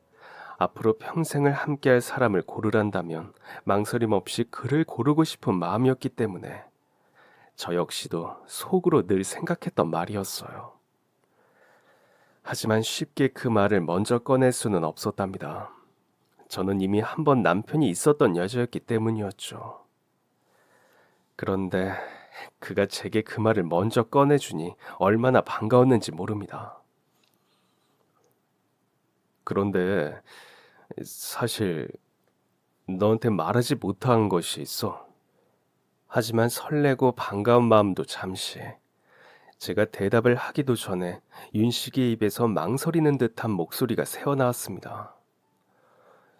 앞으로 평생을 함께할 사람을 고르란다면 망설임 없이 그를 고르고 싶은 마음이었기 때문에 저 역시도 속으로 늘 생각했던 말이었어요. 하지만 쉽게 그 말을 먼저 꺼낼 수는 없었답니다. 저는 이미 한 번 남편이 있었던 여자였기 때문이었죠. 그런데 그가 제게 그 말을 먼저 꺼내주니 얼마나 반가웠는지 모릅니다. 그런데 사실 너한테 말하지 못한 것이 있어. 하지만 설레고 반가운 마음도 잠시. 제가 대답을 하기도 전에 윤식이의 입에서 망설이는 듯한 목소리가 새어나왔습니다.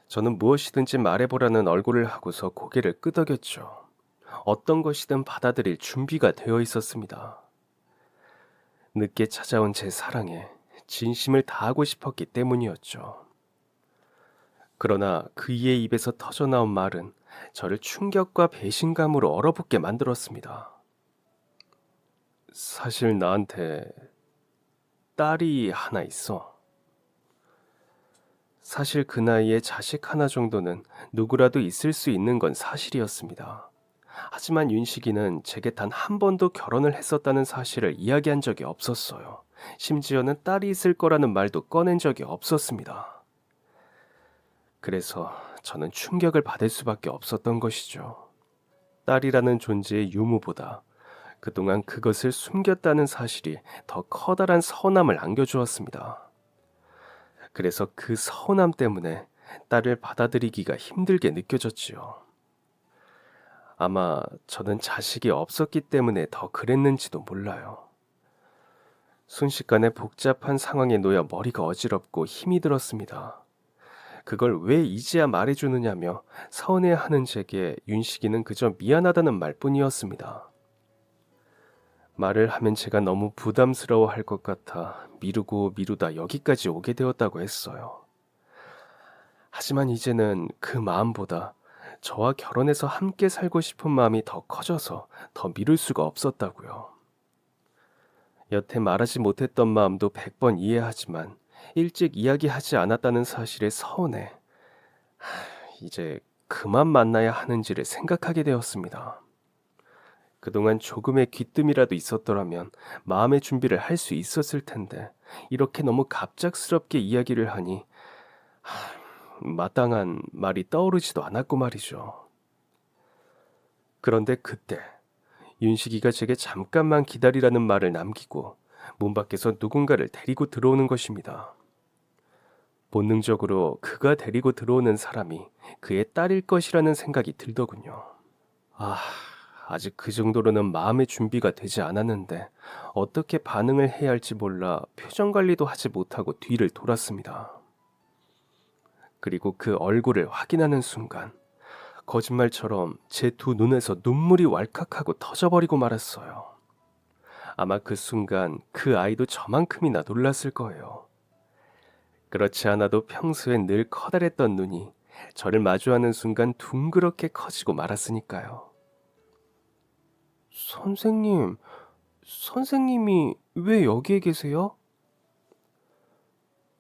저는 무엇이든지 말해보라는 얼굴을 하고서 고개를 끄덕였죠. 어떤 것이든 받아들일 준비가 되어 있었습니다. 늦게 찾아온 제 사랑에 진심을 다하고 싶었기 때문이었죠. 그러나 그의 입에서 터져나온 말은 저를 충격과 배신감으로 얼어붙게 만들었습니다. 사실 나한테 딸이 하나 있어. 사실 그 나이에 자식 하나 정도는 누구라도 있을 수 있는 건 사실이었습니다. 하지만 윤식이는 제게 단 한 번도 결혼을 했었다는 사실을 이야기한 적이 없었어요. 심지어는 딸이 있을 거라는 말도 꺼낸 적이 없었습니다. 그래서 저는 충격을 받을 수밖에 없었던 것이죠. 딸이라는 존재의 유무보다 그동안 그것을 숨겼다는 사실이 더 커다란 서운함을 안겨주었습니다. 그래서 그 서운함 때문에 딸을 받아들이기가 힘들게 느껴졌지요. 아마 저는 자식이 없었기 때문에 더 그랬는지도 몰라요. 순식간에 복잡한 상황에 놓여 머리가 어지럽고 힘이 들었습니다. 그걸 왜 이제야 말해주느냐며 서운해하는 제게 윤식이는 그저 미안하다는 말뿐이었습니다. 말을 하면 제가 너무 부담스러워할 것 같아 미루고 미루다 여기까지 오게 되었다고 했어요. 하지만 이제는 그 마음보다 저와 결혼해서 함께 살고 싶은 마음이 더 커져서 더 미룰 수가 없었다고요. 여태 말하지 못했던 마음도 100번 이해하지만 일찍 이야기하지 않았다는 사실에 서운해. 이제 그만 만나야 하는지를 생각하게 되었습니다. 그동안 조금의 귀뜸이라도 있었더라면 마음의 준비를 할 수 있었을 텐데 이렇게 너무 갑작스럽게 이야기를 하니 마땅한 말이 떠오르지도 않았고 말이죠. 그런데 그때 윤식이가 제게 잠깐만 기다리라는 말을 남기고 문 밖에서 누군가를 데리고 들어오는 것입니다. 본능적으로 그가 데리고 들어오는 사람이 그의 딸일 것이라는 생각이 들더군요. 아직 그 정도로는 마음의 준비가 되지 않았는데 어떻게 반응을 해야 할지 몰라 표정 관리도 하지 못하고 뒤를 돌았습니다. 그리고 그 얼굴을 확인하는 순간 거짓말처럼 제 두 눈에서 눈물이 왈칵하고 터져버리고 말았어요. 아마 그 순간 그 아이도 저만큼이나 놀랐을 거예요. 그렇지 않아도 평소엔 늘 커다랬던 눈이 저를 마주하는 순간 둥그렇게 커지고 말았으니까요. 선생님이 왜 여기에 계세요?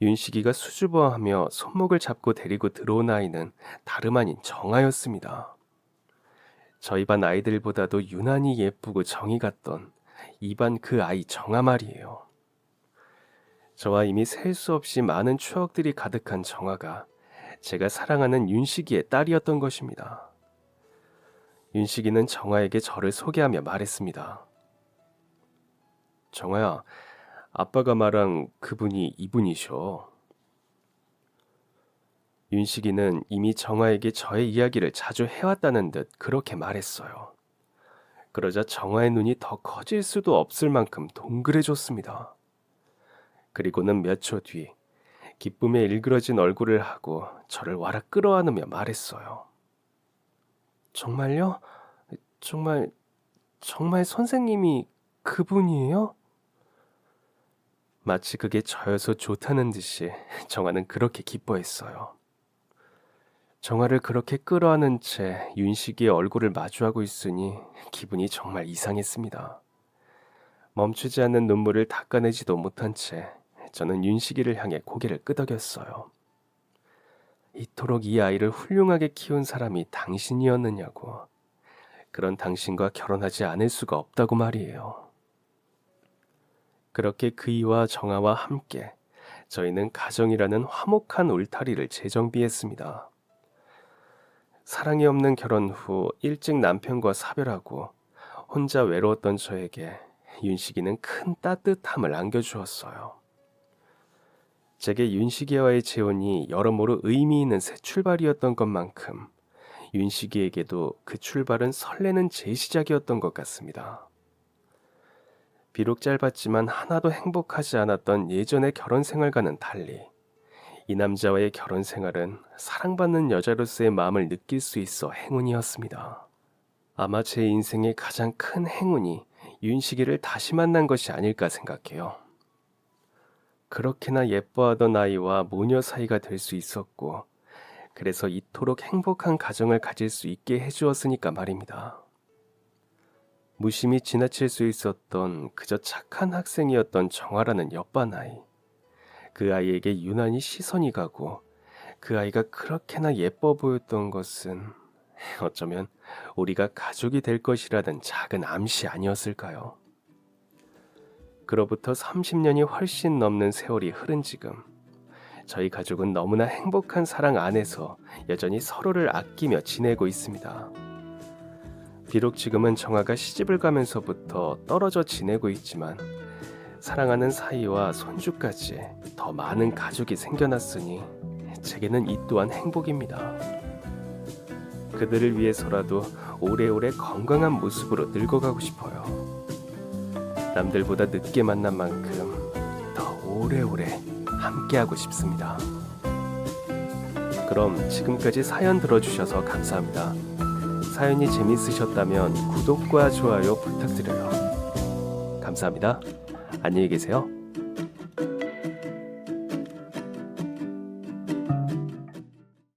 윤식이가 수줍어하며 손목을 잡고 데리고 들어온 아이는 다름 아닌 정아였습니다. 저희 반 아이들보다도 유난히 예쁘고 정이 갔던 이 반 그 아이 정아 말이에요. 저와 이미 셀 수 없이 많은 추억들이 가득한 정아가 제가 사랑하는 윤식이의 딸이었던 것입니다. 윤식이는 정아에게 저를 소개하며 말했습니다. 정아야, 아빠가 말한 그분이 이분이셔. 윤식이는 이미 정아에게 저의 이야기를 자주 해왔다는 듯 그렇게 말했어요. 그러자 정아의 눈이 더 커질 수도 없을 만큼 동그래졌습니다. 그리고는 몇 초 뒤 기쁨에 일그러진 얼굴을 하고 저를 와락 끌어안으며 말했어요. 정말요? 정말 선생님이 그분이에요? 마치 그게 저여서 좋다는 듯이 정아는 그렇게 기뻐했어요. 정아를 그렇게 끌어안은 채 윤식이의 얼굴을 마주하고 있으니 기분이 정말 이상했습니다. 멈추지 않는 눈물을 닦아내지도 못한 채 저는 윤식이를 향해 고개를 끄덕였어요. 이토록 이 아이를 훌륭하게 키운 사람이 당신이었느냐고. 그런 당신과 결혼하지 않을 수가 없다고 말이에요. 그렇게 그이와 정아와 함께 저희는 가정이라는 화목한 울타리를 재정비했습니다. 사랑이 없는 결혼 후 일찍 남편과 사별하고 혼자 외로웠던 저에게 윤식이는 큰 따뜻함을 안겨주었어요. 제게 윤식이와의 재혼이 여러모로 의미 있는 새 출발이었던 것만큼 윤식이에게도 그 출발은 설레는 재시작이었던 것 같습니다. 비록 짧았지만 하나도 행복하지 않았던 예전의 결혼 생활과는 달리 이 남자와의 결혼 생활은 사랑받는 여자로서의 마음을 느낄 수 있어 행운이었습니다. 아마 제 인생의 가장 큰 행운이 윤식이를 다시 만난 것이 아닐까 생각해요. 그렇게나 예뻐하던 아이와 모녀 사이가 될 수 있었고 그래서 이토록 행복한 가정을 가질 수 있게 해주었으니까 말입니다. 무심히 지나칠 수 있었던 그저 착한 학생이었던 정아라는 옆반 아이. 그 아이에게 유난히 시선이 가고 그 아이가 그렇게나 예뻐 보였던 것은 어쩌면 우리가 가족이 될 것이라는 작은 암시 아니었을까요? 그로부터 30년이 훨씬 넘는 세월이 흐른 지금 저희 가족은 너무나 행복한 사랑 안에서 여전히 서로를 아끼며 지내고 있습니다. 비록 지금은 정아가 시집을 가면서부터 떨어져 지내고 있지만 사랑하는 사이와 손주까지 더 많은 가족이 생겨났으니 제게는 이 또한 행복입니다. 그들을 위해서라도 오래오래 건강한 모습으로 늙어가고 싶어요. 남들보다 늦게 만난 만큼 더 오래오래 함께하고 싶습니다. 그럼 지금까지 사연 들어주셔서 감사합니다. 사연이 재밌으셨다면 구독과 좋아요 부탁드려요. 감사합니다. 안녕히 계세요.